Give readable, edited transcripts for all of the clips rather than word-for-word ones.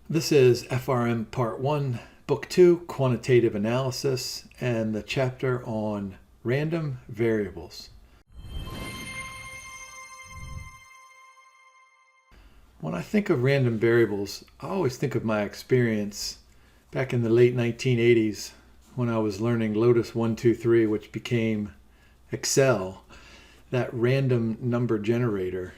This is FRM Part 1, Book 2, Quantitative Analysis, and the chapter on random variables. When I think of random variables, I always think of my experience back in the late 1980s when I was learning Lotus 123, which became Excel, that random number generator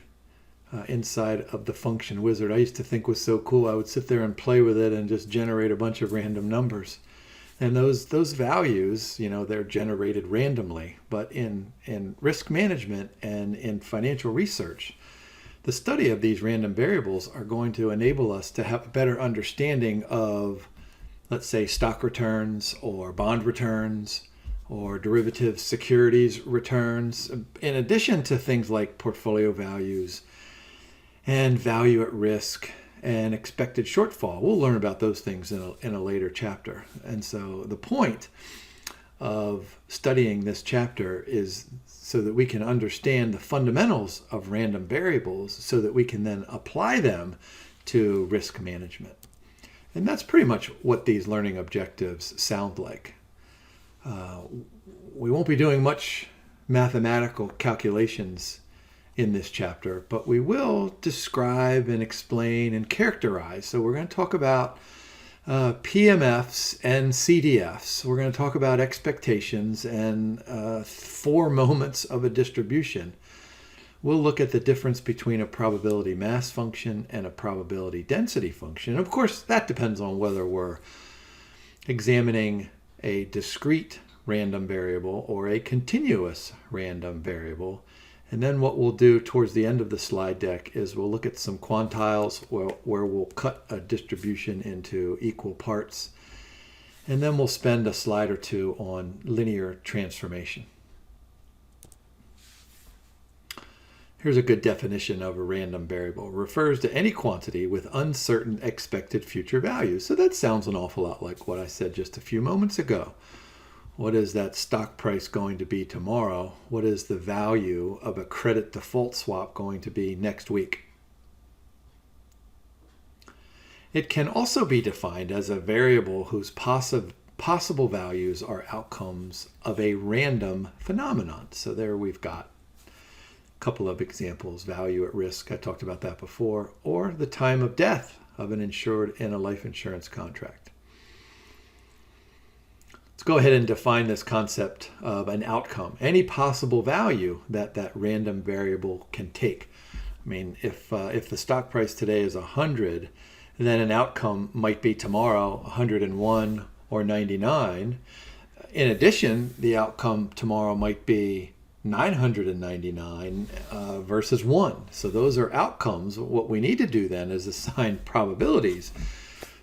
inside of the function wizard. I used to think was so cool. I would sit there and play with it and just generate a bunch of random numbers. And those values, they're generated randomly. But in risk management and in financial research, the study of these random variables are going to enable us to have a better understanding of, let's say, stock returns or bond returns or derivative securities returns, in addition to things like portfolio values and value at risk and expected shortfall. We'll learn about those things in a later chapter. And so the point of studying this chapter is so that we can understand the fundamentals of random variables so that we can then apply them to risk management. And that's pretty much what these learning objectives sound like. We won't be doing much mathematical calculations in this chapter, but we will describe and explain and characterize. So we're going to talk about PMFs and CDFs. We're going to talk about expectations and 4 moments of a distribution. We'll look at the difference between a probability mass function and a probability density function. Of course, that depends on whether we're examining a discrete random variable or a continuous random variable. And then what we'll do towards the end of the slide deck is we'll look at some quantiles where we'll cut a distribution into equal parts. And then we'll spend a slide or two on linear transformation. Here's a good definition of a random variable. It refers to any quantity with uncertain expected future values. So that sounds an awful lot like what I said just a few moments ago. What is that stock price going to be tomorrow? What is the value of a credit default swap going to be next week? It can also be defined as a variable whose possible values are outcomes of a random phenomenon. So there we've got a couple of examples. Value at risk, I talked about that before, or the time of death of an insured in a life insurance contract. Let's go ahead and define this concept of an outcome. Any possible value that random variable can take. I mean, if the stock price today is 100, then an outcome might be tomorrow 101 or 99. In addition, the outcome tomorrow might be 999 versus 1. So those are outcomes. What we need to do then is assign probabilities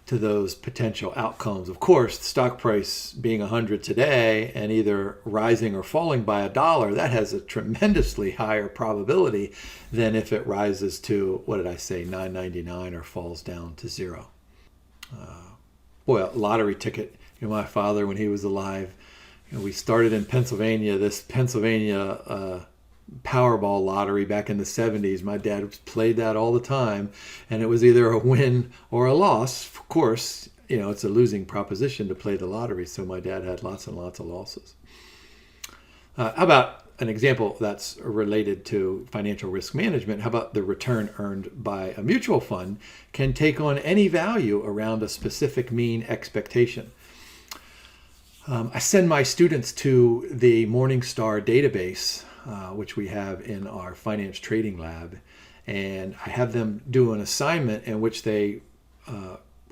to those potential outcomes. Of course, the stock price being 100 today and either rising or falling by $1, that has a tremendously higher probability than if it rises to, what did I say, $9.99 or falls down to 0. Boy, a lottery ticket. My father, when he was alive, we started in Pennsylvania, this Pennsylvania Powerball lottery back in the 70s. My dad played that all the time, and it was either a win or a loss. Of course, it's a losing proposition to play the lottery, so my dad had lots and lots of losses. How about an example that's related to financial risk management? How about the return earned by a mutual fund can take on any value around a specific mean expectation? I send my students to the Morningstar database, which we have in our finance trading lab, and I have them do an assignment in which they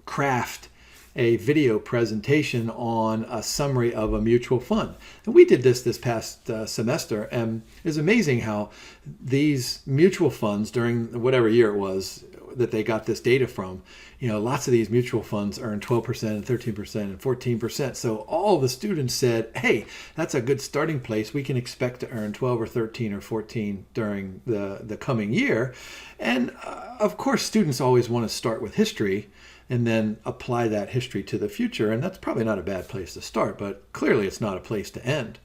craft a video presentation on a summary of a mutual fund. And we did this past semester, and it's amazing how these mutual funds during whatever year it was that they got this data from, lots of these mutual funds earn 12% and 13% and 14%. So all the students said, hey, that's a good starting place. We can expect to earn 12 or 13 or 14 during the coming year. And of course, students always want to start with history and then apply that history to the future. And that's probably not a bad place to start, but clearly it's not a place to end.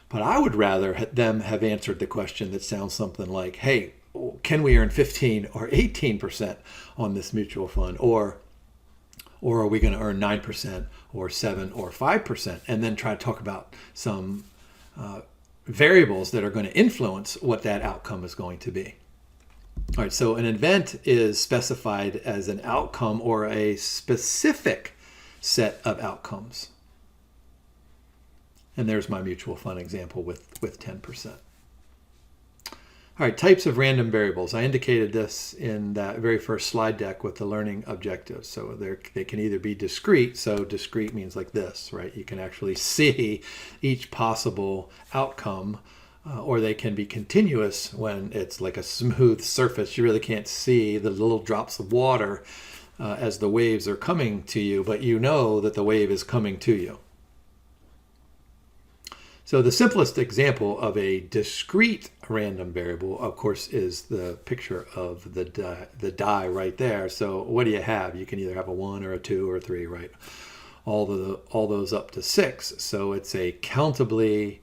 But I would rather them have answered the question that sounds something like, hey, can we earn 15 or 18% on this mutual fund? Or Or are we going to earn 9% or 7 or 5%? And then try to talk about some variables that are going to influence what that outcome is going to be. All right, so an event is specified as an outcome or a specific set of outcomes. And there's my mutual fund example with 10%. All right, types of random variables. I indicated this in that very first slide deck with the learning objectives. So they can either be discrete, so discrete means like this, right? You can actually see each possible outcome, or they can be continuous when it's like a smooth surface. You really can't see the little drops of water as the waves are coming to you, but you know that the wave is coming to you. So the simplest example of a discrete random variable, of course, is the picture of the die right there. So what do you have? You can either have a 1 or a 2 or a 3, right? All those up to 6. So it's a countably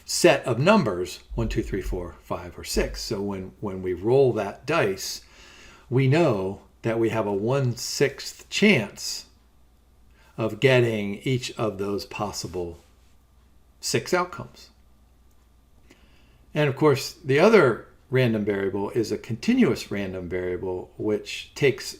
set of numbers, 1, 2, 3, 4, 5, or 6. So when we roll that dice, we know that we have a 1/6 chance of getting each of those possible 6 outcomes. And of course, the other random variable is a continuous random variable, which takes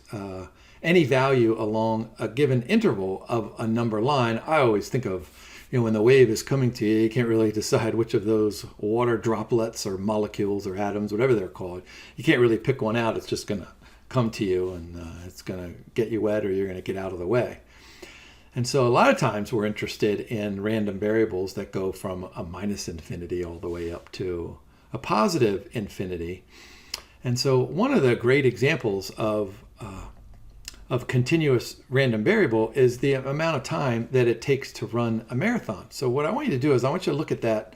any value along a given interval of a number line. I always think of, when the wave is coming to you, you can't really decide which of those water droplets or molecules or atoms, whatever they're called. You can't really pick one out. It's just going to come to you, and it's going to get you wet, or you're going to get out of the way. And so a lot of times we're interested in random variables that go from a minus infinity all the way up to a positive infinity. And so one of the great examples of continuous random variable is the amount of time that it takes to run a marathon. So what I want you to do is I want you to look at that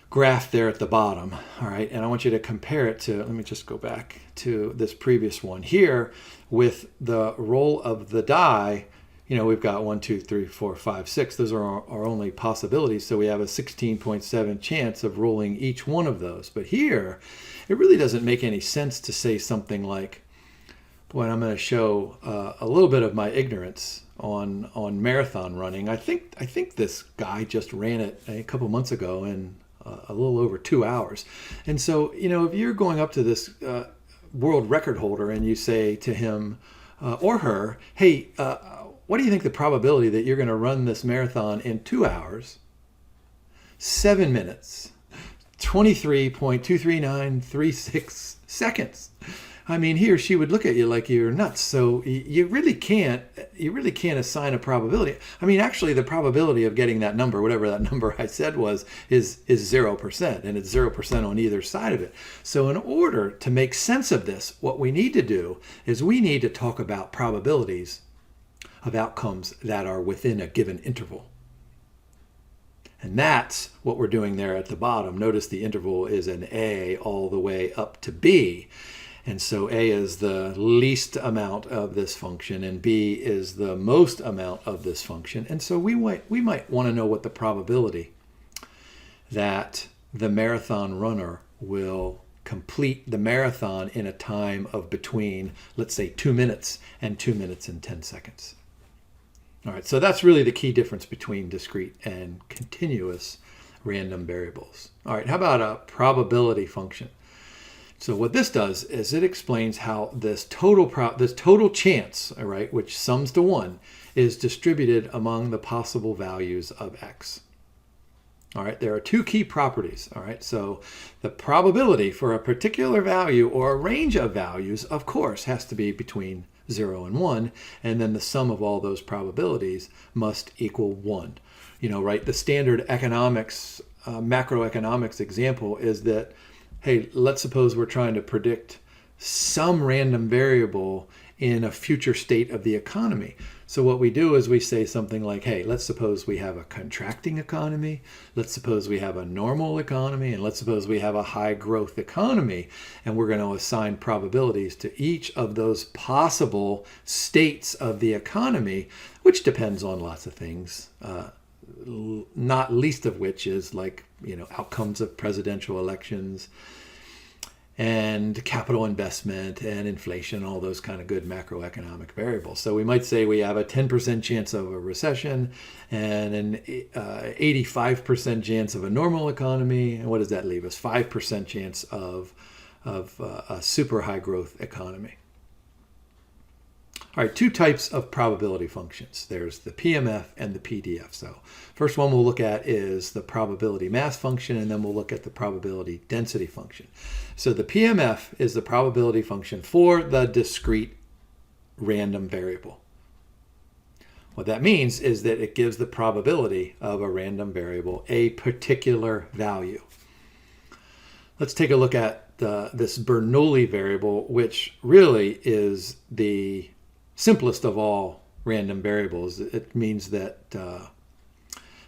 graph there at the bottom, all right? And I want you to compare it to, let me just go back to this previous one here with the roll of the die. We've got 1, 2, 3, 4, 5, 6. Those are our only possibilities. So we have a 16.7 chance of rolling each one of those. But here, it really doesn't make any sense to say something like, boy, I'm going to show a little bit of my ignorance on marathon running. I think this guy just ran it a couple months ago in a little over 2 hours. And so, if you're going up to this world record holder and you say to him or her, hey, what do you think the probability that you're going to run this marathon in 2 hours, 7 minutes, 23.23936 seconds? I mean, he or she would look at you like you're nuts. So you really can't assign a probability. I mean, actually, the probability of getting that number, whatever that number I said was, is 0%, and it's 0% on either side of it. So in order to make sense of this, what we need to do is we need to talk about probabilities of outcomes that are within a given interval. And that's what we're doing there at the bottom. Notice the interval is an A all the way up to B. And so A is the least amount of this function, and B is the most amount of this function. And so we might want to know what the probability that the marathon runner will complete the marathon in a time of between, let's say, 2 minutes and 2 minutes and 10 seconds. All right, so that's really the key difference between discrete and continuous random variables. All right, how about a probability function? So what this does is it explains how this total chance, all right, which sums to 1, is distributed among the possible values of x. All right, there are 2 key properties. All right, so the probability for a particular value or a range of values, of course, has to be between 0 and 1, and then the sum of all those probabilities must equal 1. Right? The standard economics, macroeconomics example is that, hey, let's suppose we're trying to predict some random variable in a future state of the economy. So what we do is we say something like, hey, let's suppose we have a contracting economy, let's suppose we have a normal economy, and let's suppose we have a high growth economy, and we're going to assign probabilities to each of those possible states of the economy, which depends on lots of things, not least of which is like, outcomes of presidential elections and capital investment and inflation, all those kind of good macroeconomic variables. So we might say we have a 10% chance of a recession and an 85% chance of a normal economy. And what does that leave us? 5% chance of a super high growth economy. All right, two types of probability functions. There's the PMF and the PDF. So first one we'll look at is the probability mass function, and then we'll look at the probability density function. So the PMF is the probability function for the discrete random variable. What that means is that it gives the probability of a random variable a particular value. Let's take a look at this Bernoulli variable, which really is the simplest of all random variables. It means that the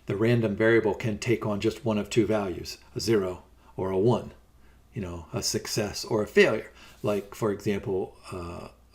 random variable can take on just one of two values, a 0 or a 1, a success or a failure. Like, for example,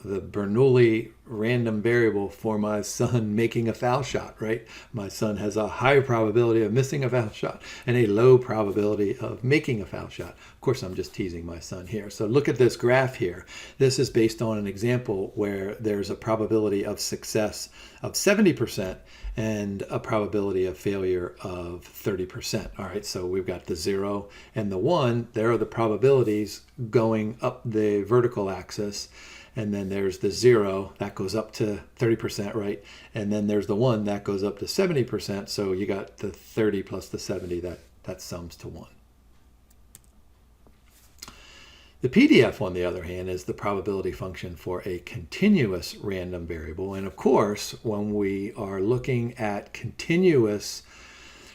the Bernoulli random variable for my son making a foul shot, right? My son has a high probability of missing a foul shot and a low probability of making a foul shot. Of course, I'm just teasing my son here. So look at this graph here. This is based on an example where there's a probability of success of 70% and a probability of failure of 30%. All right, so we've got the 0 and the 1. There are the probabilities going up the vertical axis. And then there's the 0, that goes up to 30%, right? And then there's the 1, that goes up to 70%. So you got the 30 plus the 70, that sums to 1. The PDF, on the other hand, is the probability function for a continuous random variable. And of course, when we are looking at continuous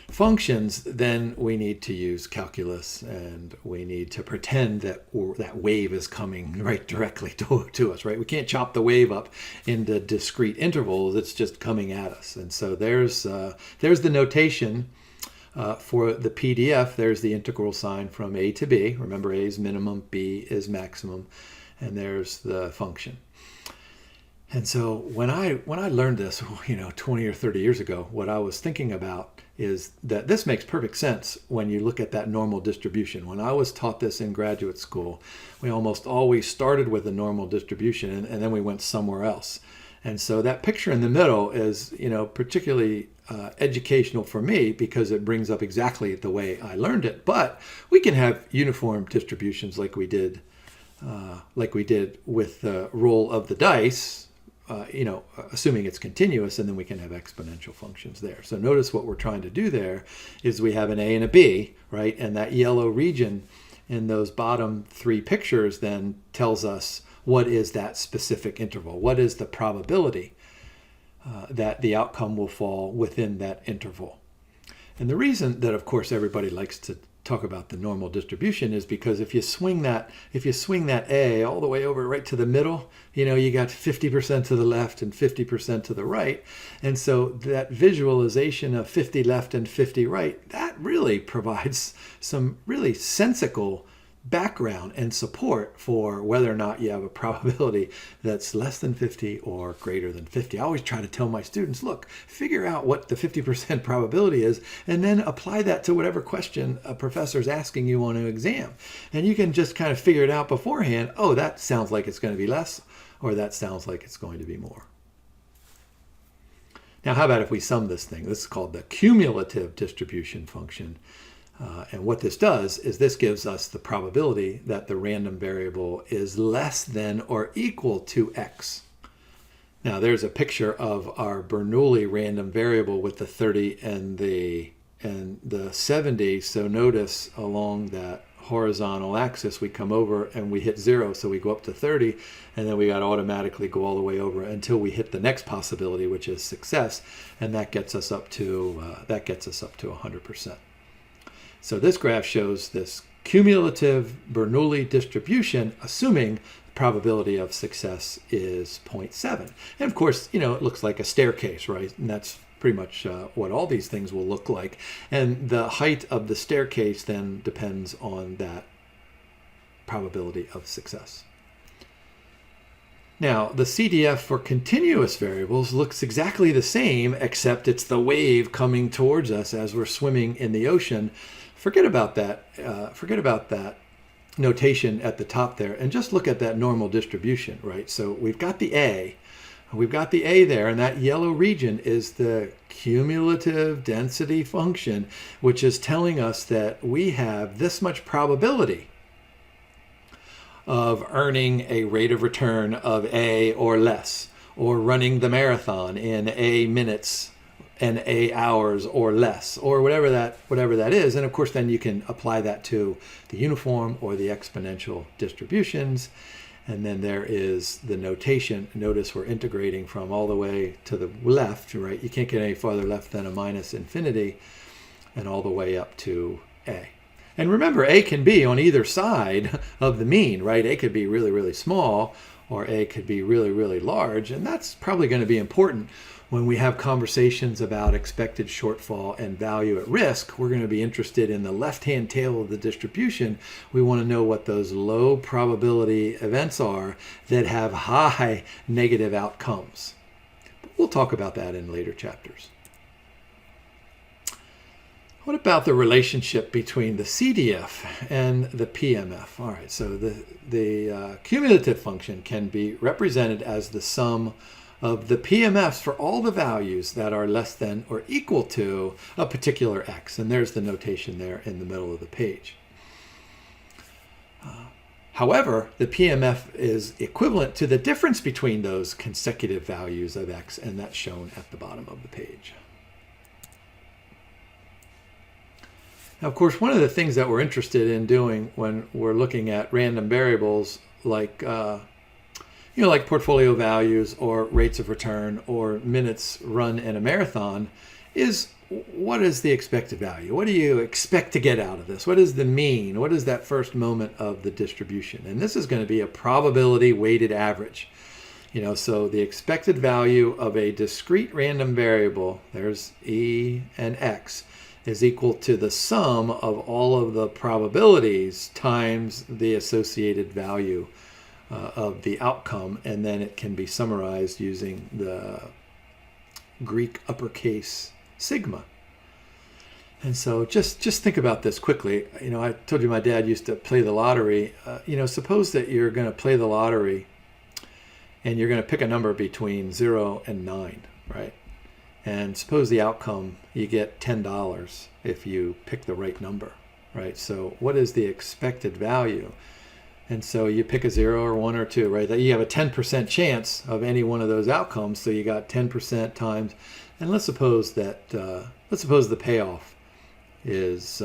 functions, then we need to use calculus, and we need to pretend that that wave is coming right directly to us, right? We can't chop the wave up into discrete intervals. It's just coming at us. And so there's the notation for the PDF. There's the integral sign from a to b. Remember, a is minimum, b is maximum, and there's the function. And so when I learned this, 20 or 30 years ago, what I was thinking about is that this makes perfect sense when you look at that normal distribution. When I was taught this in graduate school, we almost always started with a normal distribution and then we went somewhere else. And so that picture in the middle is, particularly educational for me because it brings up exactly the way I learned it. But we can have uniform distributions like we did with the roll of the dice. Assuming it's continuous, and then we can have exponential functions there. So notice what we're trying to do there is we have an A and a B, right? And that yellow region in those bottom three pictures then tells us what is that specific interval. What is the probability that the outcome will fall within that interval? And the reason that, of course, everybody likes to talk about the normal distribution is because if you swing that A all the way over right to the middle, you got 50% to the left and 50% to the right. And so that visualization of 50 left and 50 right, that really provides some really sensical background and support for whether or not you have a probability that's less than 50 or greater than 50. I always try to tell my students, look, figure out what the 50% probability is and then apply that to whatever question a professor's asking you on an exam. And you can just kind of figure it out beforehand. Oh, that sounds like it's going to be less, or that sounds like it's going to be more. Now, how about if we sum this thing? This is called the cumulative distribution function. And what this does is this gives us the probability that the random variable is less than or equal to x. Now there's a picture of our Bernoulli random variable with the 30 and the 70. So notice along that horizontal axis we come over and we hit 0, so we go up to 30, and then we got to automatically go all the way over until we hit the next possibility, which is success, and that gets us up to 100%. So this graph shows this cumulative Bernoulli distribution, assuming the probability of success is 0.7. And of course, it looks like a staircase, right? And that's pretty much what all these things will look like. And the height of the staircase then depends on that probability of success. Now, the CDF for continuous variables looks exactly the same, except it's the wave coming towards us as we're swimming in the ocean. Forget about that notation at the top there and just look at that normal distribution, right? So we've got the A. We've got the A there, and that yellow region is the cumulative density function, which is telling us that we have this much probability of earning a rate of return of A or less, or running the marathon in A minutes and A hours or less, or whatever that is. And of course, then you can apply that to the uniform or the exponential distributions. And then there is the notation. Notice we're integrating from all the way to the left, right? You can't get any farther left than a minus infinity, and all the way up to A. And remember, A can be on either side of the mean, right? A could be really, really small, or A could be really, really large. And that's probably going to be important when we have conversations about expected shortfall and value at risk. We're going to be interested in the left-hand tail of the distribution. We want to know what those low probability events are that have high negative outcomes. But we'll talk about that in later chapters. What about the relationship between the CDF and the PMF? All right, so the cumulative function can be represented as the sum of the PMFs for all the values that are less than or equal to a particular x. And there's the notation there in the middle of the page. However, the PMF is equivalent to the difference between those consecutive values of x, and that's shown at the bottom of the page. Now, of course, one of the things that we're interested in doing when we're looking at random variables like like portfolio values or rates of return or minutes run in a marathon is, what is the expected value? What do you expect to get out of this? What is the mean? What is that first moment of the distribution? And this is going to be a probability weighted average. So the expected value of a discrete random variable, there's E and X, is equal to the sum of all of the probabilities times the associated value of the outcome, and then it can be summarized using the Greek uppercase sigma. And so just think about this quickly. I told you my dad used to play the lottery. Suppose that you're going to play the lottery and you're going to pick a number between 0 and 9, right? And suppose the outcome, you get $10 if you pick the right number, right? So what is the expected value? And so you pick a 0 or 1 or 2, right? That you have a 10% chance of any one of those outcomes. So you got 10% times, and let's suppose the payoff is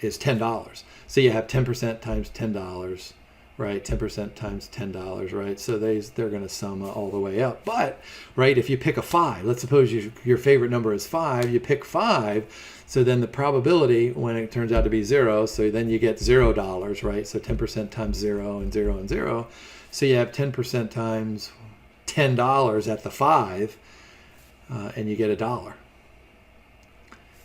$10. So you have 10% times $10, right? 10% times $10, right? So they're going to sum all the way up. But, right, if you pick a 5, let's suppose your favorite number is 5, you pick 5, so then the probability when it turns out to be 0, so then you get $0, right? So 10% times 0 and 0 and 0. So you have 10% times $10 at the 5, and you get $1.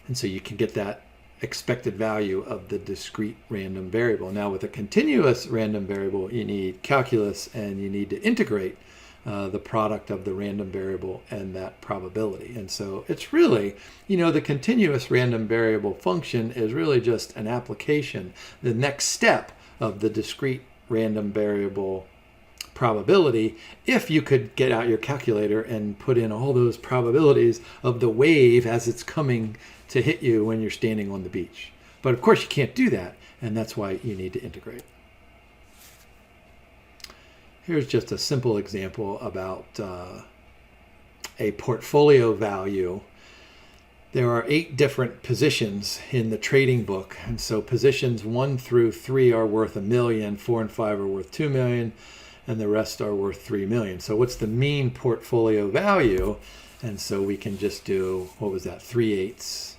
And so you can get that expected value of the discrete random variable. Now with a continuous random variable, you need calculus and you need to integrate the product of the random variable and that probability. And so it's really, the continuous random variable function is really just an application, the next step of the discrete random variable probability, if you could get out your calculator and put in all those probabilities of the wave as it's coming to hit you when you're standing on the beach. But of course you can't do that, and that's why you need to integrate. Here's just a simple example about a portfolio value. There are 8 different positions in the trading book, and so positions 1 through 3 are worth $1 million, 4 and 5 are worth $2 million, and the rest are worth $3 million. So what's the mean portfolio value? And so we can just do, 3/8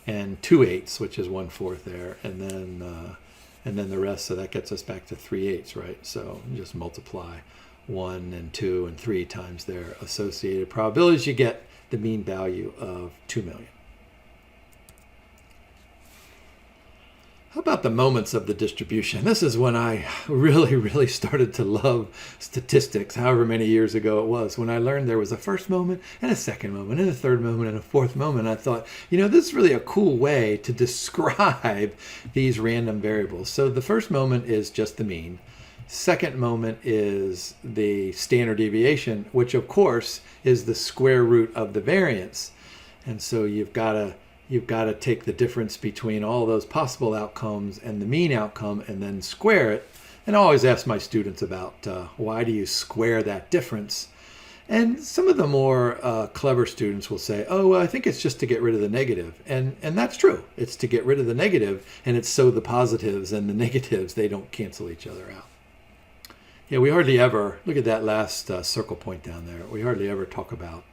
and 2/8, which is 1/4 there, and then the rest. So that gets us back to 3/8, right? So just multiply 1 and 2 and 3 times their associated probabilities. You get the mean value of $2 million. How about the moments of the distribution? This is when I really started to love statistics, however many years ago it was, when I learned there was a first moment and a second moment and a third moment and a fourth moment. I thought, this is really a cool way to describe these random variables. So the first moment is just the mean. Second moment is the standard deviation, which of course is the square root of the variance. And so you've got to take the difference between all those possible outcomes and the mean outcome and then square it. And I always ask my students about why do you square that difference? And some of the more clever students will say, oh, well, I think it's just to get rid of the negative. And that's true. It's to get rid of the negative, and it's so the positives and the negatives, they don't cancel each other out. Yeah, we hardly ever, look at that last circle point down there, we hardly ever talk about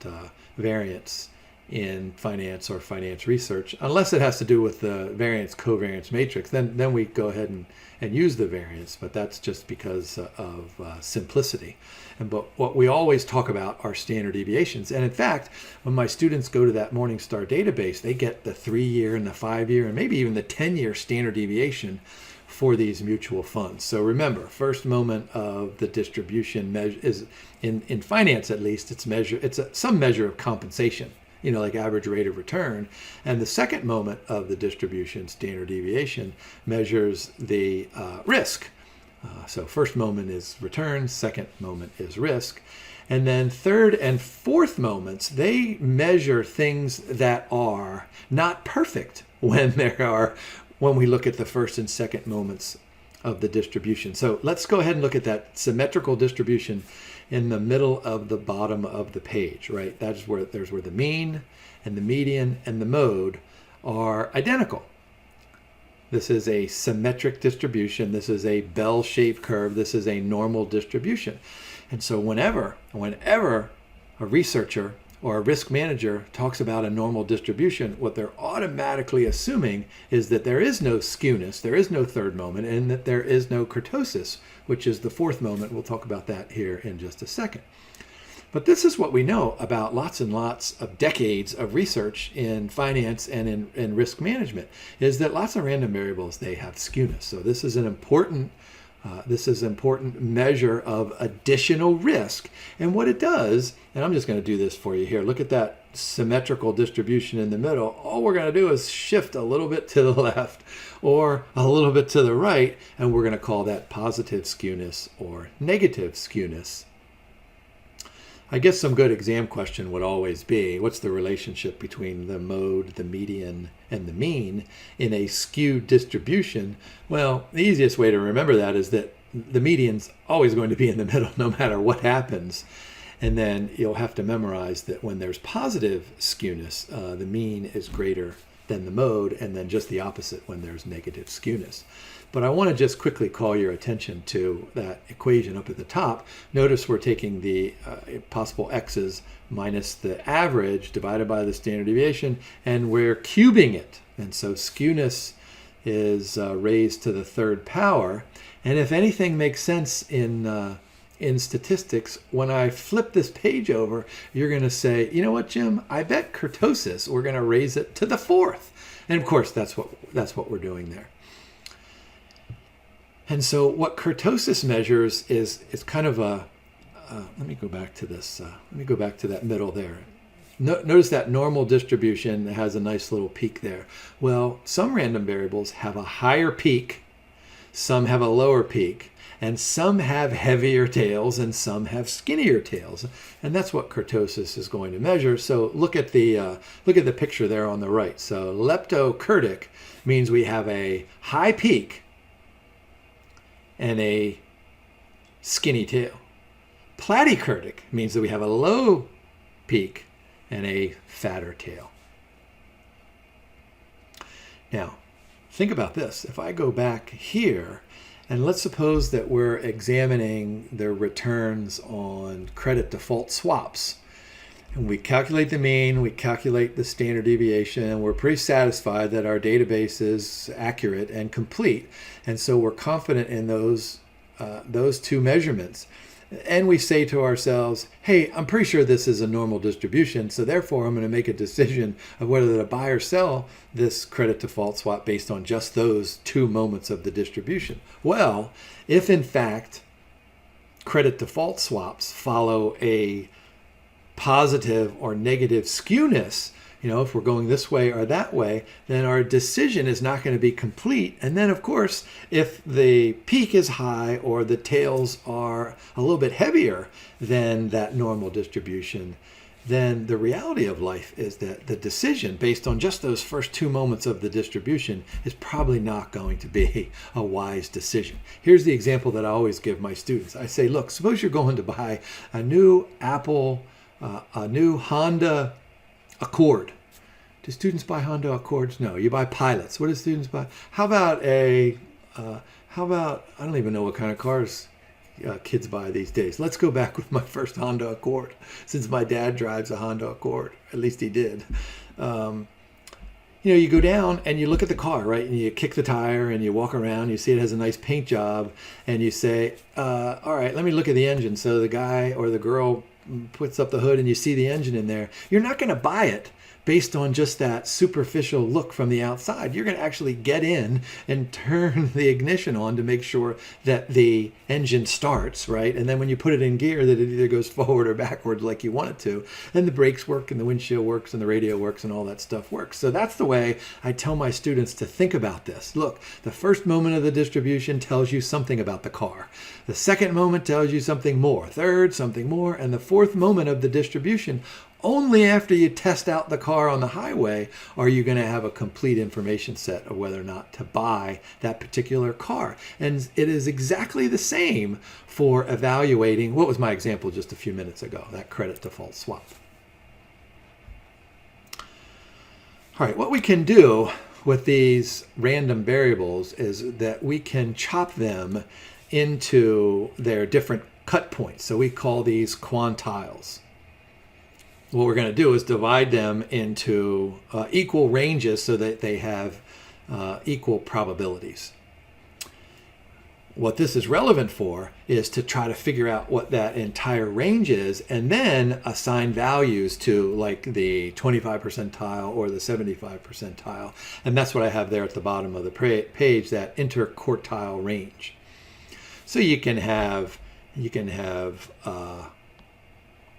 variance in finance or finance research, unless it has to do with the variance covariance matrix. Then we go ahead and use the variance, but that's just because of simplicity. But what we always talk about are standard deviations. And in fact, when my students go to that Morningstar database, they get the 3-year and the 5-year and maybe even the 10-year standard deviation for these mutual funds. So remember, first moment of the distribution measure is in finance, at least, it's some measure of compensation, like average rate of return. And the second moment of the distribution, standard deviation, measures the risk. So first moment is return, second moment is risk. And then third and fourth moments, they measure things that are not perfect when we look at the first and second moments of the distribution. So let's go ahead and look at that symmetrical distribution in the middle of the bottom of the page, right? That's where the mean and the median and the mode are identical. This is a symmetric distribution. This is a bell-shaped curve. This is a normal distribution. And so whenever a researcher or a risk manager talks about a normal distribution, what they're automatically assuming is that there is no skewness, there is no third moment, and that there is no kurtosis, which is the fourth moment. We'll talk about that here in just a second. But this is what we know about lots and lots of decades of research in finance and in risk management, is that lots of random variables, they have skewness. So this is an important measure of additional risk. And what it does, and I'm just going to do this for you here, look at that symmetrical distribution in the middle. All we're going to do is shift a little bit to the left or a little bit to the right, and we're going to call that positive skewness or negative skewness. I guess some good exam question would always be, what's the relationship between the mode, the median, and the mean in a skewed distribution? Well, the easiest way to remember that is that the median's always going to be in the middle no matter what happens. And then you'll have to memorize that when there's positive skewness, the mean is greater than the mode, and then just the opposite when there's negative skewness. But I want to just quickly call your attention to that equation up at the top. Notice we're taking the possible x's minus the average divided by the standard deviation, and we're cubing it. And so skewness is raised to the third power. And if anything makes sense in statistics, when I flip this page over, you're going to say, you know what, Jim? I bet kurtosis, we're going to raise it to the fourth. And of course, that's what we're doing there. And so what kurtosis measures is kind of a, let me go back to this. Let me go back to that middle there. Notice that normal distribution has a nice little peak there. Well, some random variables have a higher peak, some have a lower peak, and some have heavier tails and some have skinnier tails. And that's what kurtosis is going to measure. So look at the picture there on the right. So leptokurtic means we have a high peak and a skinny tail. Platykurtic means that we have a low peak and a fatter tail. Now, think about this. If I go back here, and let's suppose that we're examining the returns on credit default swaps, and we calculate the mean, we calculate the standard deviation, and we're pretty satisfied that our database is accurate and complete. And so we're confident in those two measurements. and we say to ourselves, hey, I'm pretty sure this is a normal distribution, so therefore I'm going to make a decision of whether to buy or sell this credit default swap based on just those 2 moments of the distribution. Well, if in fact credit default swaps follow a positive or negative skewness, if we're going this way or that way, then our decision is not going to be complete. And then, of course, if the peak is high or the tails are a little bit heavier than that normal distribution, then the reality of life is that the decision based on just those first 2 moments of the distribution is probably not going to be a wise decision. Here's the example that I always give my students. I say, look, suppose you're going to buy a new a new Honda Accord. Do students buy Honda Accords? No, you buy Pilots. What do students buy? How about I don't even know what kind of cars kids buy these days. Let's go back with my first Honda Accord, since my dad drives a Honda Accord. At least he did. You go down and you look at the car, right? And you kick the tire and you walk around, you see it has a nice paint job, and you say, all right, let me look at the engine. So the guy or the girl puts up the hood and you see the engine in there. You're not going to buy it based on just that superficial look from the outside. You're going to actually get in and turn the ignition on to make sure that the engine starts, right? And then when you put it in gear, that it either goes forward or backwards like you want it to. And the brakes work and the windshield works and the radio works and all that stuff works. So that's the way I tell my students to think about this. Look, the first moment of the distribution tells you something about the car. The second moment tells you something more. Third, something more. And the fourth moment of the distribution, only after you test out the car on the highway are you going to have a complete information set of whether or not to buy that particular car. And it is exactly the same for evaluating, what was my example just a few minutes ago, that credit default swap. All right, what we can do with these random variables is that we can chop them into their different cut points. So we call these quantiles. What we're going to do is divide them into equal ranges so that they have equal probabilities. What this is relevant for is to try to figure out what that entire range is and then assign values to like the 25 percentile or the 75 percentile. And that's what I have there at the bottom of the page, that interquartile range. So you can have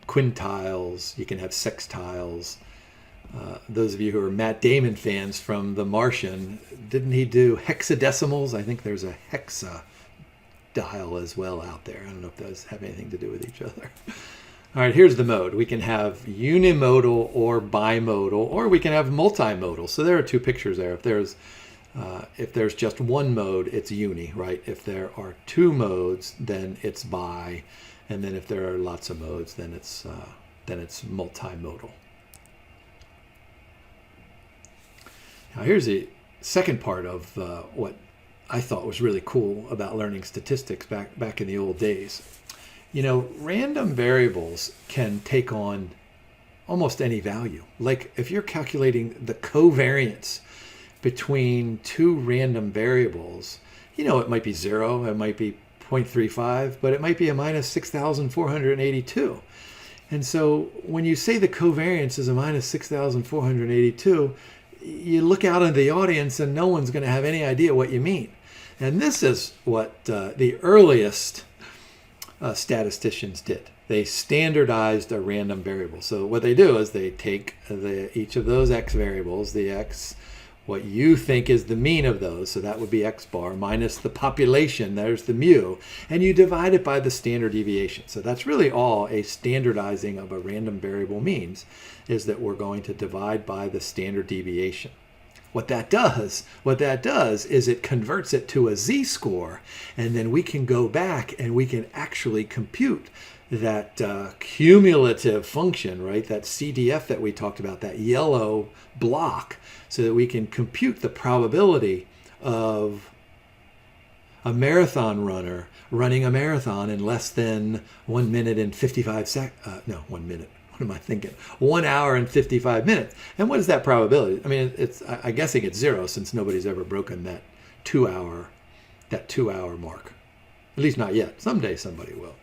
quintiles, you can have sextiles. Those of you who are Matt Damon fans from The Martian, didn't he do hexadecimals? I think there's a hexadial as well out there. I don't know if those have anything to do with each other. All right, here's the mode. We can have unimodal or bimodal, or we can have multimodal. So there are 2 pictures there. If there's just one mode, it's uni, right? If there are 2 modes, then it's bi. And then if there are lots of modes, then it's multimodal. Now here's the second part of what I thought was really cool about learning statistics back in the old days. Random variables can take on almost any value. Like if you're calculating the covariance between 2 random variables, it might be 0, it might be 0.35, but it might be a minus 6,482. And so when you say the covariance is a minus 6,482, you look out in the audience and no one's going to have any idea what you mean. And this is what the earliest statisticians did. They standardized a random variable. So what they do is they take each of those x variables, the x, what you think is the mean of those, so that would be x bar, minus the population, there's the mu, and you divide it by the standard deviation. So that's really all a standardizing of a random variable means, is that we're going to divide by the standard deviation. What that does is it converts it to a z-score, and then we can go back and we can actually compute that cumulative function, right? That CDF that we talked about, that yellow block, so that we can compute the probability of a marathon runner running a marathon in less than 1 minute and 55 seconds. No, 1 minute. What am I thinking? 1 hour and 55 minutes. And what is that probability? I mean, I'm guessing it's 0 since nobody's ever broken that 2 hour mark. At least not yet. Someday somebody will.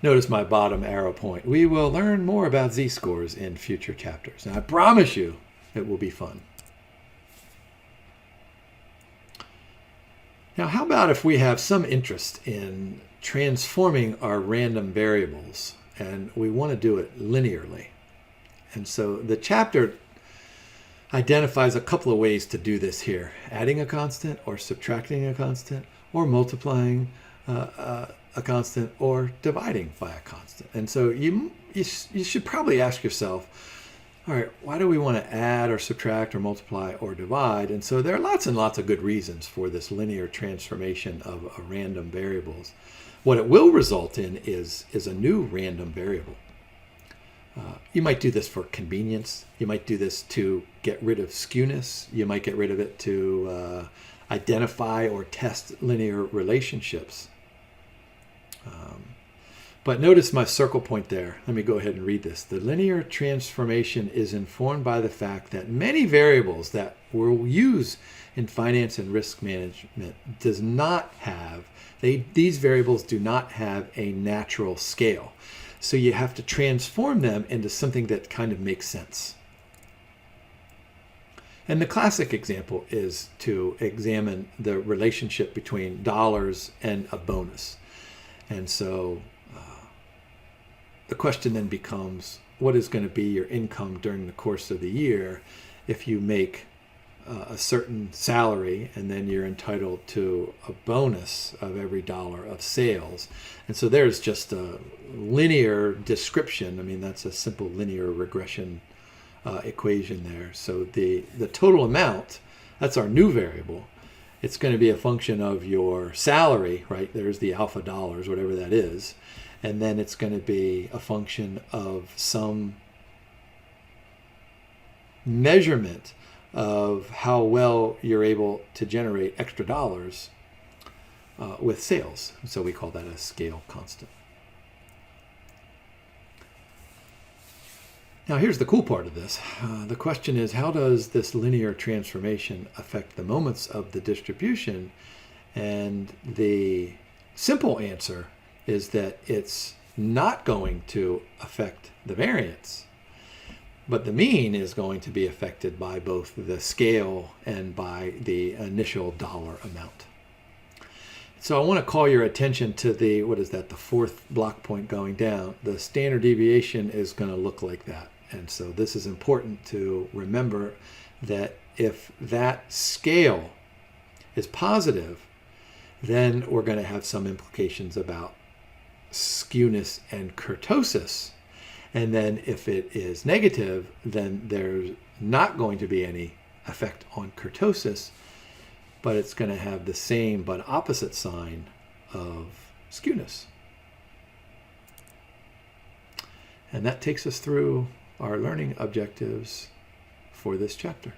Notice my bottom arrow point. We will learn more about z-scores in future chapters. And I promise you it will be fun. Now, how about if we have some interest in transforming our random variables and we want to do it linearly? And so the chapter identifies a couple of ways to do this here: adding a constant or subtracting a constant, or multiplying a constant, or dividing by a constant. And so you should probably ask yourself, all right, why do we want to add or subtract or multiply or divide? And so there are lots and lots of good reasons for this linear transformation of random variables. What it will result in is a new random variable. You might do this for convenience. You might do this to get rid of skewness. You might get rid of it to identify or test linear relationships. But notice my circle point there. Let me go ahead and read this. The linear transformation is informed by the fact that many variables that we'll use in finance and risk management does not have, these variables do not have a natural scale. So you have to transform them into something that kind of makes sense. And the classic example is to examine the relationship between dollars and a bonus. And so the question then becomes, what is going to be your income during the course of the year if you make a certain salary and then you're entitled to a bonus of every dollar of sales? And so there's just a linear description. I mean, that's a simple linear regression equation there. So the total amount, that's our new variable. It's going to be a function of your salary, right? There's the alpha dollars, whatever that is. And then it's going to be a function of some measurement of how well you're able to generate extra dollars with sales. So we call that a scale constant. Now here's the cool part of this. The question is, how does this linear transformation affect the moments of the distribution? And the simple answer is that it's not going to affect the variance, but the mean is going to be affected by both the scale and by the initial dollar amount. So I want to call your attention to the, what is that, the fourth block point going down. The standard deviation is going to look like that. And so this is important to remember, that if that scale is positive, then we're going to have some implications about skewness and kurtosis. And then if it is negative, then there's not going to be any effect on kurtosis, but it's going to have the same but opposite sign of skewness. And that takes us through our learning objectives for this chapter.